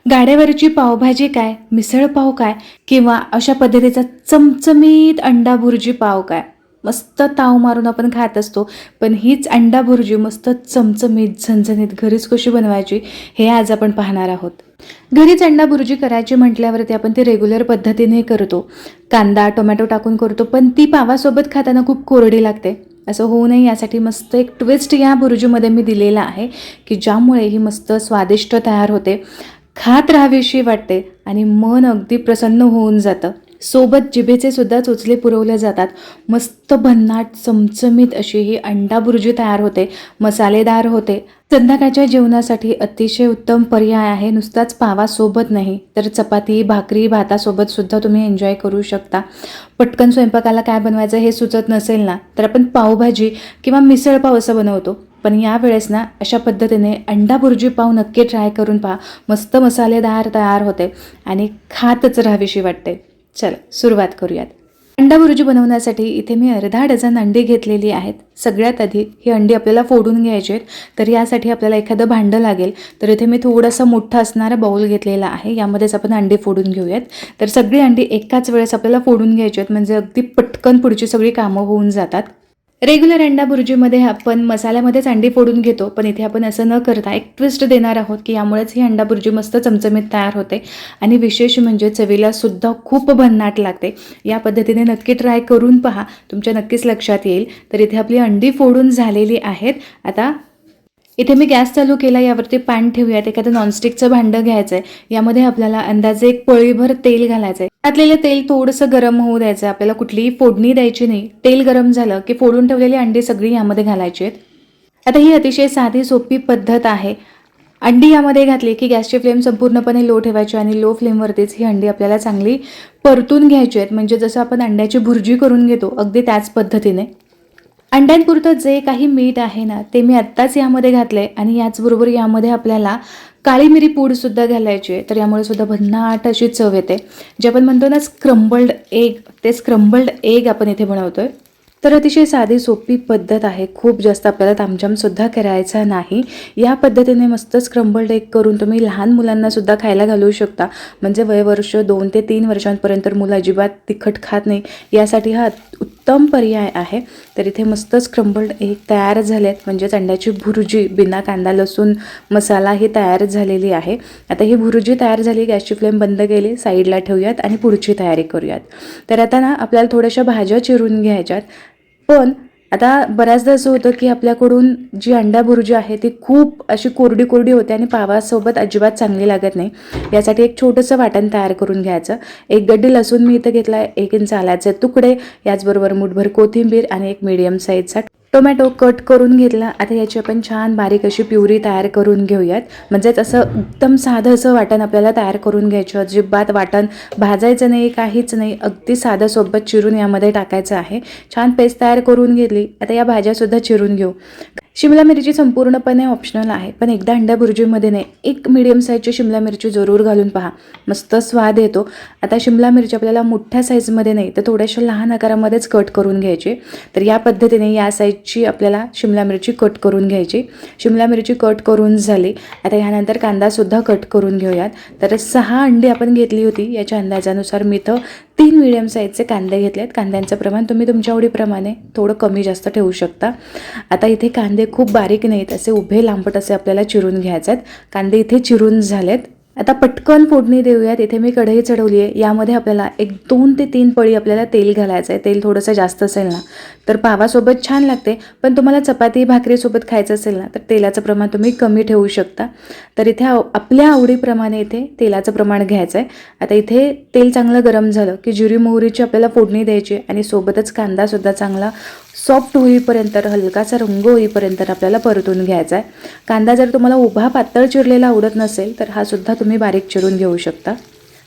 गाड्यावरची पावभाजी काय, मिसळ पाव काय किंवा अशा पद्धतीचा चमचमीत अंडा भुर्जी पाव काय, मस्त ताव मारून आपण खात असतो. पण हीच अंडा भुर्जी मस्त चमचमीत झणझणीत घरीच कशी बनवायची हे आज आपण पाहणार आहोत. घरीच अंडा भुर्जी करायची म्हटल्यावरती आपण ती रेग्युलर पद्धतीने करतो, कांदा टोमॅटो टाकून करतो, पण ती पावासोबत खाताना खूप कोरडी लागते. असं होऊ नये यासाठी मस्त एक ट्विस्ट या भुर्जीमध्ये मी दिलेला आहे की ज्यामुळे ही मस्त स्वादिष्ट तयार होते, खात राहावीशी वाटते आणि मन अगदी प्रसन्न होऊन जातं. सोबत जिभेचे सुद्धा चोचले पुरवले जातात. मस्त भन्नाट चमचमीत अशी ही अंडा भुर्जी तयार होते, मसालेदार होते. संध्याकाळच्या जेवणासाठी अतिशय उत्तम पर्याय आहे. नुसताच पावासोबत नाही तर चपाती भाकरी भातासोबत सुद्धा तुम्ही एन्जॉय करू शकता. पटकन स्वयंपाकाला काय बनवायचं हे सुचत नसेल ना, तर आपण पावभाजी किंवा मिसळ पाव असं बनवतो. पण यावेळेस ना अशा पद्धतीने अंडा भुर्जी पाव नक्की ट्राय करून पहा. मस्त मसालेदार तयार होते आणि खातच राहावीशी वाटते. चला सुरुवात करूयात. अंडा भुर्जी बनवण्यासाठी इथे मी अर्धा डझन अंडी घेतलेली आहेत. सगळ्यात आधी ही अंडी आपल्याला फोडून घ्यायची आहेत, तर यासाठी आपल्याला एखादं भांडं लागेल. तर इथे मी थोडासा मोठा असणारा बाउल घेतलेला आहे, यामध्येच आपण अंडी फोडून घेऊयात. तर सगळी अंडी एकाच वेळेस आपल्याला फोडून घ्यायची आहेत, म्हणजे अगदी पटकन पुढची सगळी कामं होऊन जातात. रेग्युलर अंडा भुर्जीमध्ये आपण मसाल्यामध्येच अंडी फोडून घेतो, पण इथे आपण असं न करता एक ट्विस्ट देणार आहोत की यामुळेच ही अंडा भुर्जी मस्त चमचमीत तयार होते आणि विशेष म्हणजे चवीला सुद्धा खूप भन्नाट लागते. या पद्धतीने नक्की ट्राय करून पहा, तुमच्या नक्कीच लक्षात येईल. तर इथे आपली अंडी फोडून झालेली आहेत. आता इथे मी गॅस चालू केला, यावरती पॅन ठेवूयात. एखादं नॉनस्टिकचं भांडं घ्यायचं आहे, यामध्ये आपल्याला अंदाजे एक पळीभर तेल घालायचं आहे. घातलेलं तेल थोडंसं गरम होऊ द्यायचं आहे. आपल्याला कुठलीही फोडणी द्यायची नाही. तेल गरम झालं की फोडून ठेवलेली अंडी सगळी यामध्ये घालायची आहेत. आता ही अतिशय साधी सोपी पद्धत आहे. अंडी यामध्ये घातली की गॅसची फ्लेम संपूर्णपणे लो ठेवायची आणि लो फ्लेमवरतीच ही अंडी आपल्याला चांगली परतून घ्यायची आहेत. म्हणजे जसं आपण अंड्याची भुर्जी करून घेतो अगदी त्याच पद्धतीने. अंड्यांपुरतं जे काही मीठ आहे ना ते मी आत्ताच यामध्ये घातलं आहे आणि याचबरोबर यामध्ये आपल्याला काळी मिरी पूडसुद्धा घालायची आहे. तर यामुळे सुद्धा भन्नाट अशी चव येते. जे आपण म्हणतो ना स्क्रम्बल्ड एग, ते स्क्रम्बल्ड एग आपण इथे बनवतो आहे. तर अतिशय साधी सोपी पद्धत आहे. खूप जास्त आपल्याला तामझामसुद्धा करायचा नाही. या पद्धतीने मस्त स्क्रम्बल्ड एग करून तुम्ही लहान मुलांनासुद्धा खायला घालू शकता. म्हणजे वयवर्ष 2 ते 3 वर्षांपर्यंत मुलं अजिबात तिखट खात नाही, यासाठी हा उत्तम पर्याय आहे. तर इथे मस्त स्क्रम्बल्ड एग तयार झालेत, म्हणजेच अंड्याची भुर्जी बिना कांदा लसूण मसाला ही तयार झालेली आहे. आता ही भुर्जी तयार झाली, गॅसची फ्लेम बंद केली, साईडला ठेवूयात आणि पुढची तयारी करूयात. तर आता ना आपल्याला थोड्याशा भाज्या चिरून घ्यायच्यात. पण आता बऱ्याचदा असं होतं की आपल्याकडून जी अंडा भुर्जी आहे ती खूप अशी कोरडी कोरडी होते आणि पावासोबत अजिबात चांगली लागत नाही. यासाठी एक छोटंसं वाटण तयार करून घ्यायचं. 1 गड्डी लसूण मी इथं घेतला आहे, 1 इंच आल्याचे तुकडे, याचबरोबर मुठभर कोथिंबीर आणि एक मीडियम साईजचा टोमॅटो कट करून घेतला. आता याची आपण छान बारीक अशी प्युरी तयार करून घेऊयात. म्हणजेच असं एकदम साधं असं वाटण आपल्याला तयार करून घ्यायचं. अजिबात वाटण भाजायचं नाही, काहीच नाही, अगदी साधं सोबत चिरून यामध्ये टाकायचं आहे. छान पेस्ट तयार करून घेतली. आता या भाज्यासुद्धा चिरून घेऊ. शिमला मिरची संपूर्णपणे ऑप्शनल आहे, पण एकदा अंडा भुर्जीमध्ये नाही, एक मीडियम साईजची शिमला मिरची जरूर घालून पहा, मस्त स्वाद येतो. आता शिमला मिरची आपल्याला मोठ्या साईजमध्ये नाही तर थोड्याशा लहान आकारामध्येच कट करून घ्यायची. तर या पद्धतीने या साईजची आपल्याला शिमला मिरची कट करून घ्यायची. शिमला मिरची कट करून झाली. आता यानंतर कांदासुद्धा कट करून घेऊयात. तर 6 अंडी आपण घेतली होती, याच्या अंदाजानुसार मी इथं 3 मीडियम साईजचे कांदे घेतलेत. कांद्यांचं प्रमाण तुम्ही तुमच्या आवडीप्रमाणे थोडं कमी जास्त ठेवू शकता. आता इथे कांदे खूप बारीक नाहीत, असे उभे लांबट असे आपल्याला चिरून घ्यायचे आहेत. कांदे इथे चिरून झालेत. आता पटकन फोडणी देऊयात. इथे मी कढई चढवली आहे, यामध्ये आपल्याला 2 ते 3 पळी आपल्याला तेल घालायचं आहे. तेल थोडंसं जास्त असेल ना तर पावासोबत छान लागते, पण तुम्हाला चपाती भाकरीसोबत खायचं असेल ना तर तेलाचं प्रमाण तुम्ही कमी ठेवू शकता. तर इथे आपल्या आवडीप्रमाणे इथे तेलाचं प्रमाण घ्यायचं आहे. आता इथे तेल चांगलं गरम झालं की जिरी मोहरीची आपल्याला फोडणी द्यायची आणि सोबतच कांदासुद्धा चांगला सॉफ्ट होईपर्यंत, हलकासा रंग होईपर्यंत आपल्याला परतून घ्यायचा आहे. कांदा जर तुम्हाला उभा पातळ चिरलेला आवडत नसेल तर हा सुद्धा तुम्ही बारीक चिरून घेऊ शकता.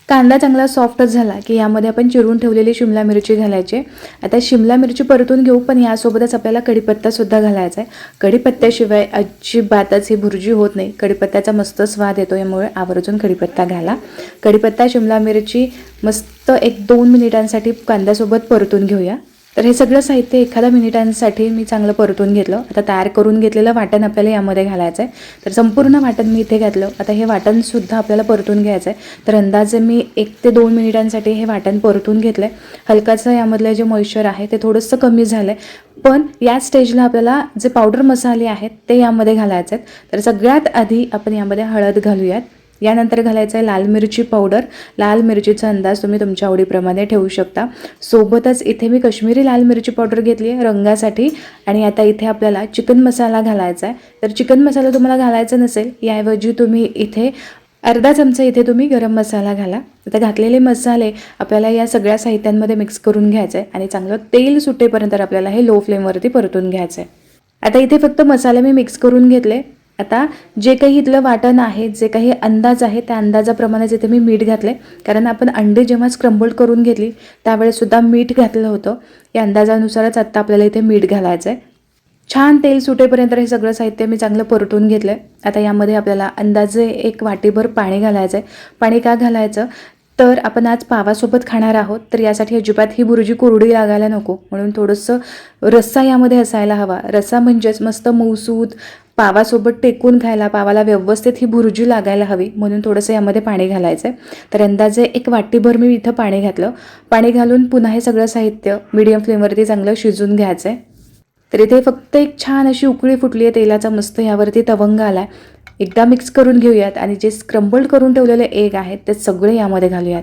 कांदा चांगला सॉफ्ट झाला की यामध्ये आपण चिरून ठेवलेली शिमला मिरची घालायची. आता शिमला मिरची परतून घेऊ, पण यासोबतच आपल्याला कढीपत्तासुद्धा घालायचा आहे. कढीपत्त्याशिवाय अजिबातच ही भुर्जी होत नाही. कढीपत्त्याचा मस्त स्वाद येतो, यामुळे आवर्जून कढीपत्ता घाला. कढीपत्ता शिमला मिरची मस्त 1-2 मिनिटांसाठी कांद्यासोबत परतून घेऊया. तर हे सगळं साहित्य एखाद्या मिनिटांसाठी मी चांगलं परतून घेतलं. आता तयार करून घेतलेलं वाटण आपल्याला यामध्ये घालायचं आहे. तर संपूर्ण वाटण मी इथे घातलं. आता हे वाटणसुद्धा आपल्याला परतून घ्यायचं आहे. तर अंदाजे मी 1 ते 2 मिनिटांसाठी हे वाटण परतून घेतलं आहे. हलकाचं यामधलं जे मॉइश्चर आहे ते थोडंसं कमी झालं आहे. पण या स्टेजला आपल्याला जे पावडर मसाले आहेत ते यामध्ये घालायचे आहेत. तर सगळ्यात आधी आपण यामध्ये हळद घालूयात. यानंतर घालायचं आहे लाल मिरची पावडर. लाल मिरचीचा अंदाज तुम्ही तुमच्या आवडीप्रमाणे ठेवू शकता. सोबतच इथे मी काश्मीरी लाल मिरची पावडर घेतली आहे रंगासाठी. आणि आता इथे आपल्याला चिकन मसाला घालायचा आहे. तर चिकन मसाला तुम्हाला घालायचा नसेल, याऐवजी तुम्ही इथे अर्धा चमचा इथे तुम्ही गरम मसाला घाला. आता घातलेले मसाले आपल्याला या सगळ्या साहित्यांमध्ये मिक्स करून घ्यायचं आहे आणि चांगलं तेल सुटेपर्यंत आपल्याला हे लो फ्लेमवरती परतून घ्यायचं आहे. आता इथे फक्त मसाले मी मिक्स करून घेतले. आता जे काही इथलं वाटण आहे, जे काही अंदाज आहे त्या अंदाजाप्रमाणेच इथे मी मीठ घातले. कारण आपण अंडे जेव्हा स्क्रम्बल करून घेतली त्यावेळेसुद्धा मीठ घातलं होतं. या अंदाजानुसारच आत्ता आपल्याला इथे मीठ घालायचं आहे. छान तेल सुटेपर्यंत हे सगळं साहित्य मी चांगलं परतून घेतलं आहे. आता यामध्ये आपल्याला अंदाजे 1 वाटीभर पाणी घालायचं आहे. पाणी का घालायचं, तर आपण आज पावासोबत खाणार आहोत. तर यासाठी अजिबात ही बुर्जी कोरडी लागायला नको, म्हणून थोडंसं रस्सा यामध्ये असायला हवा. रस्सा म्हणजेच मस्त मऊसूत पावासोबत टेकून खायला, पावाला व्यवस्थित ही बुर्जी लागायला हवी, म्हणून थोडंसं यामध्ये पाणी घालायचं आहे. तर अंदाजे 1 वाटीभर मी इथं पाणी घातलं. पाणी घालून पुन्हा हे सगळं साहित्य मीडियम फ्लेमवरती चांगलं शिजून घ्यायचं आहे. तर इथे फक्त एक छान अशी उकळी फुटली आहे तेलाचा, मस्त यावरती तवंग आला आहे. एकदा मिक्स करून घेऊयात आणि जे स्क्रम्बल्ड करून ठेवलेले एग आहेत ते सगळे यामध्ये घालूयात.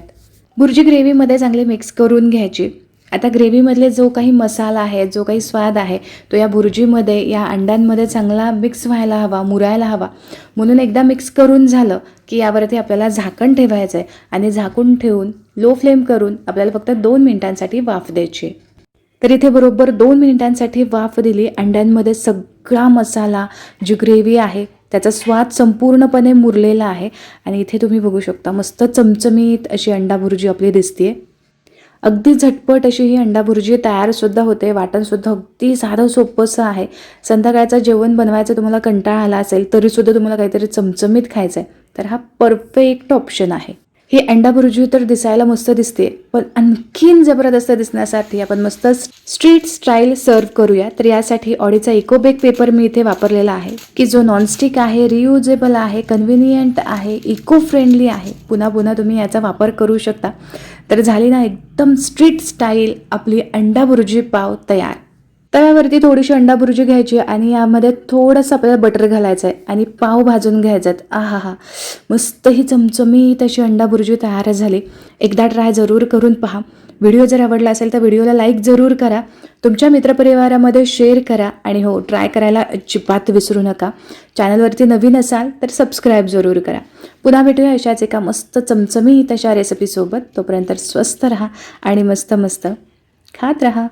बुर्जी ग्रेव्हीमध्ये चांगले मिक्स करून घ्यायची. आता ग्रेव्हीमधले जो काही मसाला आहे, जो काही स्वाद आहे तो या बुर्जीमध्ये, या अंड्यांमध्ये चांगला मिक्स व्हायला हवा, मुरायला हवा. म्हणून एकदा मिक्स करून झालं की यावरती आपल्याला झाकण ठेवायचं आहे आणि झाकून ठेवून लो फ्लेम करून आपल्याला फक्त 2 मिनिटांसाठी वाफ द्यायची. तर इथे बरोबर 2 मिनिटांसाठी वाफ दिली. अंड्यांमध्ये सगळा मसाला, जी ग्रेव्ही आहे त्याचा स्वाद संपूर्णपणे मुरलेला आहे आणि इथे तुम्ही बघू शकता मस्त चमचमीत अशी अंडा बुर्जी आपली दिसते. अगदी झटपट अशी ही अंडा बुर्जी तयारसुद्धा होते. वाटणसुद्धा अगदी साधं सोपंसं आहे. संध्याकाळचं जेवण बनवायचं तुम्हाला कंटाळा आला असेल तरीसुद्धा तुम्हाला काहीतरी चमचमीत खायचं आहे तर हा परफेक्ट ऑप्शन आहे. ही अंडा बुर्जी तर दिसायला मस्त दिसते, पण आणखीन जबरदस्त दिसण्यासाठी आपण मस्त स्ट्रीट स्टाईल सर्व करूया. तर यासाठी ऑडीचा इको बेक पेपर मी इथे वापरलेला आहे, की जो नॉनस्टिक आहे, रियुजेबल आहे, कन्व्हिनियंट आहे, इको फ्रेंडली आहे. पुन्हा पुन्हा तुम्ही याचा वापर करू शकता. तर झाली ना एकदम स्ट्रीट स्टाईल आपली अंडा बुर्जी पाव तयार. तव्यावरती थोडीशी अंडा बुर्जी घ्यायची आणि यामध्ये थोडंसं आपल्याला बटर घालायचं आहे आणि पाव भाजून घ्यायचं आहे. आहा, मस्त ही चमचमीत अशी अंडा बुर्जी तयार झाली. एकदा ट्राय जरूर करून पहा. व्हिडिओ जर आवडला असेल तर व्हिडिओला लाईक जरूर करा, तुमच्या मित्रपरिवारामध्ये शेअर करा आणि हो, ट्राय करायला अजिबात विसरू नका. चॅनलवरती नवीन असाल तर सबस्क्राईब जरूर करा. पुन्हा भेटूया अशाच एका मस्त चमचमीत अशा रेसिपीसोबत. तोपर्यंत स्वस्थ राहा आणि मस्त मस्त खात राहा.